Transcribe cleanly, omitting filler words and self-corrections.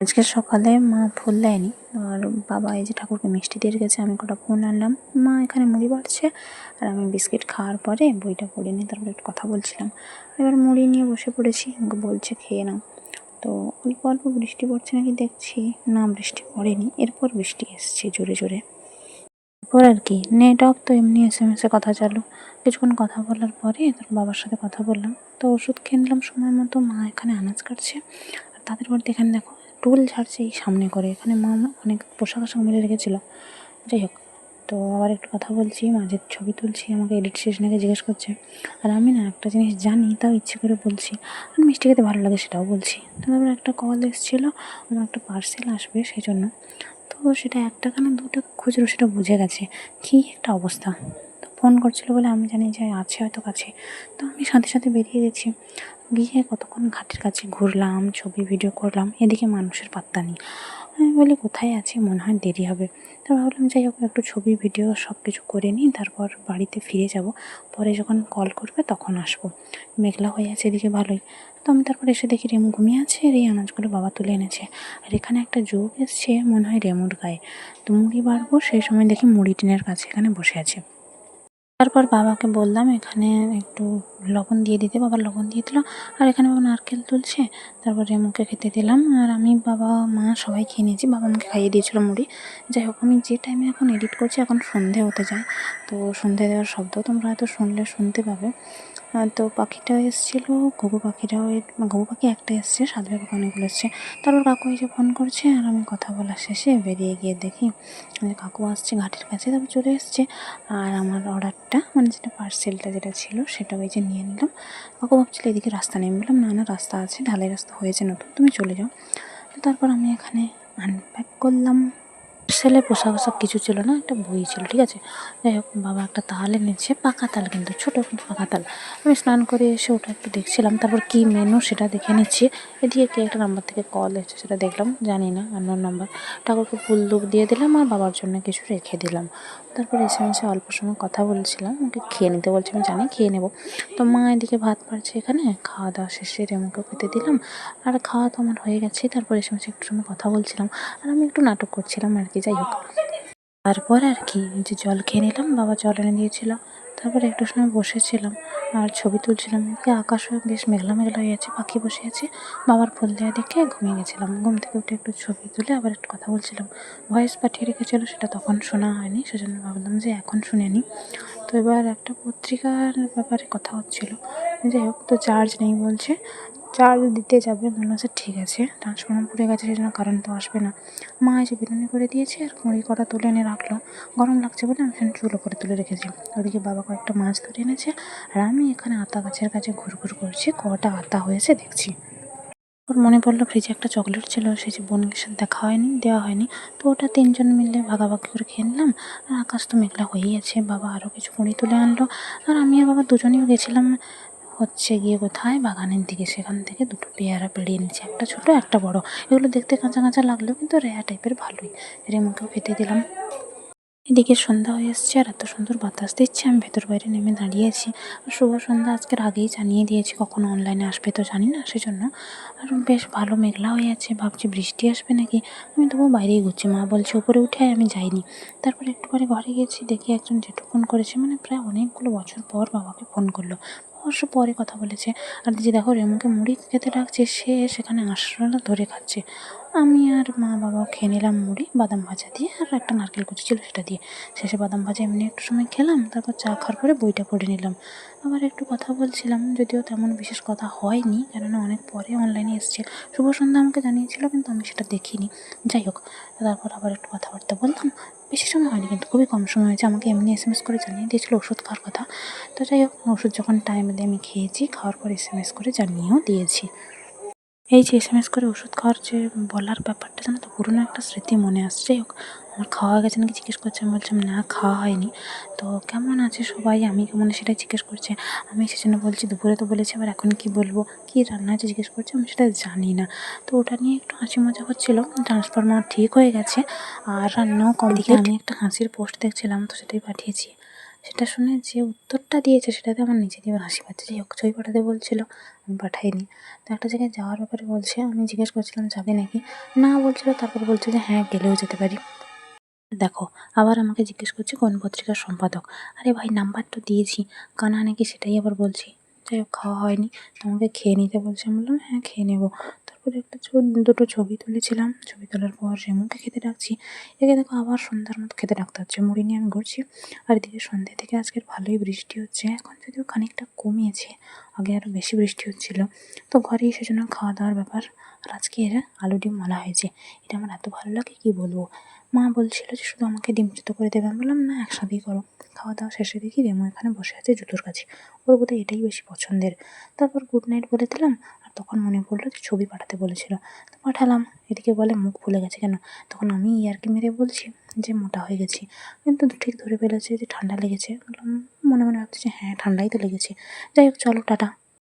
আজকে সকালে মা ফুল দেয়নি, আর বাবা এই যে ঠাকুরকে মিষ্টি দিয়ে রেখেছে। আমি কটা ফুল আনলাম, মা এখানে মুড়ি বাড়ছে আর আমি বিস্কিট খাওয়ার পরে বইটা পড়ে নিয়ে তারপরে একটু কথা বলছিলাম। এবার মুড়ি নিয়ে বসে পড়েছি, আমাকে বলছে খেয়ে নাও। তো অল্প অল্প বৃষ্টি পড়ছে নাকি দেখছি, না বৃষ্টি পড়েনি, এরপর বৃষ্টি এসছে জোরে জোরে। এরপর আর কি নেট অফ, তো এমনি SMS কথা চালু। কিছুক্ষণ কথা বলার পরে তার বাবার সাথে কথা বললাম, তো ওষুধ খেয়ে নিলাম সময় মতো। মা এখানে আনাজ কাটছে, আর তাদের বাড়িতে এখানে দেখো টুল ঝাড়ছে এই সামনে করে। এখানে মা অনেক পোশাক আশাক মেলে রেখেছিল। যাই হোক, তো আবার একটু কথা বলছি, মাঝের ছবি তুলছি, আমাকে এডিট শেষ নাকি জিজ্ঞেস করছে। আর আমি না একটা জিনিস জানি, তাও ইচ্ছে করে বলছি, আর মিষ্টি খেতে ভালো লাগে সেটাও বলছি। তো তারপরে একটা কল এসেছিলো, আমার একটা পার্সেল আসবে সেই জন্য। তো সেটা 1 টাকা না 2 টাকা খুচরো, সেটা বুঝে গেছে। কী একটা অবস্থা! তো ফোন করছিলো বলে আমি জানি যে আছে হয়তো কাছে। তো আমি সাথে সাথে বেরিয়ে গেছি। গিয়ে কতক্ষণ ঘাটের কাছে ঘুরলাম, ছবি ভিডিও করলাম, এদিকে মানুষের পাত্তা নেই। আমি বলি কোথায় আছি, মনে হয় দেরি হবে। তো ভাবলাম যাই হোক, একটু ছবি ভিডিও সব কিছু করে নিই, তারপর বাড়িতে ফিরে যাব। পরে যখন কল করবে তখন আসবো। মেঘলা হয়ে আছে এদিকে ভালোই। তো আমি তারপর এসে দেখি রেমু ঘুমিয়ে আছে, আর এই আনাজগুলো বাবা তুলে এনেছে। আর এখানে একটা যোগ এসছে মনে হয় রেমুর গায়ে। তো মুড়ি বাড়বো, সেই সময় দেখি মুড়ি টিনের কাছে এখানে বসে আছে। তারপর বাবাকে বললাম এখানে একটু লবণ দিয়ে দিতে, বাবা লবণ দিয়ে দিল। আর এখানে বাবা নারকেল তুলছে, তারপর রেমুকে খেতে দিলাম। আর আমি, বাবা, মা সবাই খেয়ে নিয়েছি। বাবা আমাকে খাইয়ে দিয়েছিল মুড়ি। যাই হোক, আমি যে টাইমে এখন এডিট করছি এখন সন্ধে হতে যায়। তো সন্ধে দেওয়ার শব্দ তোমরা হয়তো শুনতে পাবে। তো পাখিটা এসেছিলো, ঘুঘু পাখিটাও, ঘুঘু পাখি একটা এসছে, সাদা পাখি অনেকগুলো এসছে। তারপর কাকু এসে ফোন করছে, আর আমি কথা বলা শেষে বেরিয়ে গিয়ে দেখি যে কাকু আসছে ঘাটের কাছে, তারপর চলে এসছে। আর আমার অর্ডারটা, মানে যেটা পার্সেলটা যেটা ছিল সেটা ওই যে নিয়ে নিলাম। কাকু ভাবছিল এদিকে রাস্তা নেই, বললাম না না, রাস্তা আছে, ঢালাই রাস্তা হয়েছে নতুন, তুমি চলে যাও। তো তারপর আমি এখানে আনপ্যাক করলাম। পার্সেলে পোশাক আশাক কিছু ছিল না, একটা বই ছিল, ঠিক আছে। যাই হোক, বাবা একটা তাল এনেছে, পাকা তাল, কিন্তু ছোটো কিন্তু পাকা তাল। আমি স্নান করে এসে ওটা একটু দেখছিলাম, তারপর কী মেনু সেটা দেখে নিচ্ছি। এদিকে কে একটা নাম্বার থেকে কল এসেছে সেটা দেখলাম, জানি না, আননোন নাম্বার। ঠাকুরকে ফুল দুপ দিয়ে দিলাম আর বাবার জন্য কিছু রেখে দিলাম। তারপর এসে অল্প সময় কথা বলছিলাম, ওকে খেয়ে নিতে বলছি, আমি জানি খেয়ে নেবো। তো মা এদিকে ভাত পাড়ছে, এখানে খাওয়া দাওয়া শেষে রেমুকে খেতে দিলাম। আর খাওয়া তো আমার হয়ে গেছে, তারপর এসে একটু সময় কথা বলছিলাম, আর আমি একটু নাটক করছিলাম আর কি। যাই হোক, তারপর আর কি যে জল খেয়ে নিলাম, বাবা জল এনে দিয়েছিল। তারপরে একটু সময় বসেছিলাম আর ছবি তুলছিলাম। এদিকে আকাশও বেশ মেঘলা মেঘলা হয়ে আছে, পাখি বসে আছে। বাবার ফুল দেওয়া দেখে ঘুমিয়ে গেছিলাম। ঘুম থেকে উঠে একটু ছবি তুলে আবার একটু কথা বলছিলাম। ভয়েস পাঠিয়ে রেখেছিলো, সেটা তখন শোনা হয়নি, সেজন্য ভাবলাম যে এখন শুনে নিই। তো এবার একটা পত্রিকার ব্যাপারে কথা হচ্ছিলো। যাই হোক, তো চার্জ নেই বলছে, চার্জ দিতে যাবে। মনে হচ্ছে ঠিক আছে, ট্রান্সফর্মার পুড়ে গেছে সেজন্য কারেন্ট তো আসবে না। মা এসে বিনুনি করে দিয়েছে আর মুড়ি কটা তুলে এনে রাখলো। গরম লাগছে বলে আমি সেখানে চুলো করে তুলে রেখেছি। ওদিকে বাবা কয়েকটা মাছ ধরে এনেছে, আর আমি এখানে আতা গাছের কাছে ঘুরঘুর করছি, কটা আতা হয়েছে দেখছি। ওর মনে পড়লো ফ্রিজে একটা চকলেট ছিল, সেই যে বোনের সাথে দেখা হয়নি, দেওয়া হয়নি। তো ওটা 3 জন মিলে ভাগাভাগি করে খেয়ে নিলাম। আর আকাশ তো মেঘলা হয়েই আছে। বাবা আরও কিছু মুড়ি তুলে আনলো, আর আমি আর বাবা দুজনেও গেছিলাম হচ্ছে গিয়ে কোথায়, বাগানের দিকে। সেখান থেকে 2টো পেয়ারা পেড়ে এনেছি, একটা ছোটো একটা বড়। এগুলো দেখতে কাঁচা কাঁচা লাগলেও কিন্তু রেয়া টাইপের, ভালোই। রেমুকেও খেতে দিলাম। এদিকে সন্ধ্যা হয়ে এসছে আর এত সুন্দর বাতাস দিচ্ছে, আমি ভেতর বাইরে নেমে দাঁড়িয়েছি। আর শুভ সন্ধ্যা আজকের আগেই জানিয়ে দিয়েছি, কখনো অনলাইনে আসবে তো জানি না, সেজন্য। আর বেশ ভালো মেঘলা হয়ে আছে, ভাবছি বৃষ্টি আসবে নাকি। আমি তবু বাইরেই ঘুরছি, মা বলছে উপরে উঠে আয়, আমি যাইনি। তারপরে একটু পরে ঘরে গেছি, দেখি একজন জেঠু ফোন করেছে, মানে প্রায় অনেকগুলো বছর পর বাবাকে ফোন করলো। অবশ্য পরে কথা বলেছে। আর যে দেখো রেমুকে মুড়ি খেতে ডাকছে, সে সেখানে আঁশড়ালা ধরে খাচ্ছে। আমি আর মা বাবাও খেয়ে নিলাম মুড়ি বাদাম ভাজা দিয়ে, আর একটা নারকেল কুচি ছিল সেটা দিয়ে। শেষে বাদাম ভাজা এমনি একটু সময় খেলাম, তারপর চা খাওয়ার পরে বইটা পড়ে নিলাম। আবার একটু কথা বলছিলাম, যদিও তেমন বিশেষ কথা হয়নি, কেননা অনেক পরে অনলাইনে এসছে। শুভ সন্ধ্যা আমাকে জানিয়েছিল, কিন্তু আমি সেটা দেখিনি। যাই হোক, তারপর আবার একটু কথাবার্তা বললাম। বেশি সময় হয়নি, কিন্তু খুবই কম সময় হয়েছে। আমাকে এমনি SMS করে জানিয়ে দিয়েছিলো ওষুধ খাওয়ার কথা। তো যাই হোক, ওষুধ যখন টাইমলি আমি খেয়েছি, খাওয়ার পর SMS করে জানিয়েও দিয়েছি। এই যে SMS করে ওষুধ খাওয়ার যে বলার ব্যাপারটা, জানো তো, পুরনো একটা স্মৃতি মনে আসছে। যাই হোক, আমার খাওয়া গেছে নাকি জিজ্ঞেস করছে, আমি বলছিলাম না, খাওয়া হয়নি। তো কেমন আছে সবাই, আমি কেমন সেটাই জিজ্ঞেস করছে। আমি সেজন্য বলছি দুপুরে তো বলেছি, আবার এখন কি বলবো, কী রান্না হয়েছে জিজ্ঞেস করছে, আমি সেটা জানি না। তো ওটা নিয়ে একটু হাসি মজা হচ্ছিলো। ট্রান্সফরমার ঠিক হয়ে গেছে আর রান্নাও কমপ্লিট। আমি একটা হাসির পোস্ট দেখছিলাম, তো সেটাই পাঠিয়েছি। সেটা শুনে যে উত্তরটা দিয়েছে সেটাতে আমার নিজেরই এবার হাসি পাচ্ছে। যাই হোক, ছবি পাঠাতে বলছিল, আমি পাঠাইনি। তো একটা জায়গায় যাওয়ার ব্যাপারে বলছে, আমি জিজ্ঞেস করছিলাম যাবে নাকি? না বলছিল, তারপর বলছে যে হ্যাঁ গেলেও যেতে পারি। দেখো, আবার আমাকে জিজ্ঞেস করছে কোন পত্রিকার সম্পাদক। আরে ভাই, নাম্বার তো দিয়েছি, কানা নাকি সেটাই আবার বলছি। যাই হোক, খাওয়া হয়নি, তোমাকে খেয়ে নিতে বলছে। আমি বললাম হ্যাঁ খেয়ে নেবো। তারপরে দুটো ছবি তুলেছিলাম। ছবি তোলার পর রেমুকে খেতে ডাকছি। একে দেখো আবার সন্ধ্যার মতো খেতে ডাকতে হচ্ছে। মুড়ি নিয়ে আমি ঘুরছি, আর এদিকে সন্ধ্যে থেকে আজকের ভালোই বৃষ্টি হচ্ছে। এখন যদিও খানিকটা কমিয়েছে, আগে আরও বেশি বৃষ্টি হচ্ছিলো। তো ঘরেই সেজন্য খাওয়া দাওয়ার ব্যাপার। আর আজকে এরা আলু ডিম মালা হয়েছে, এটা আমার এত ভালো লাগে কী বলবো। মা বলছিল যে শুধু আমাকে ডিম সিদ্ধ করে দেবে। আমি বললাম না, একসাথেই করো। খাওয়া দাওয়া শেষে দেখি রেমো এখানে বসে আছে জুতোর কাছে, ওর বোধহয় এটাই বেশি পছন্দের। তারপর গুড নাইট বলে দিলাম, আর তখন মনে পড়লো যে ছবি পাঠাতে বলেছিল, তো পাঠালাম। এদিকে বলে মুখ ফুলে গেছে কেন? তখন আমি ইয়ার্কি মেরে বলছি যে মোটা হয়ে গেছি, কিন্তু ঠিক ধরে ফেলেছে যে ঠান্ডা লেগেছে। বললাম, মনে মনে ভাবছি যে হ্যাঁ ঠান্ডাই তো লেগেছে। যাই হোক, চলো টাটা।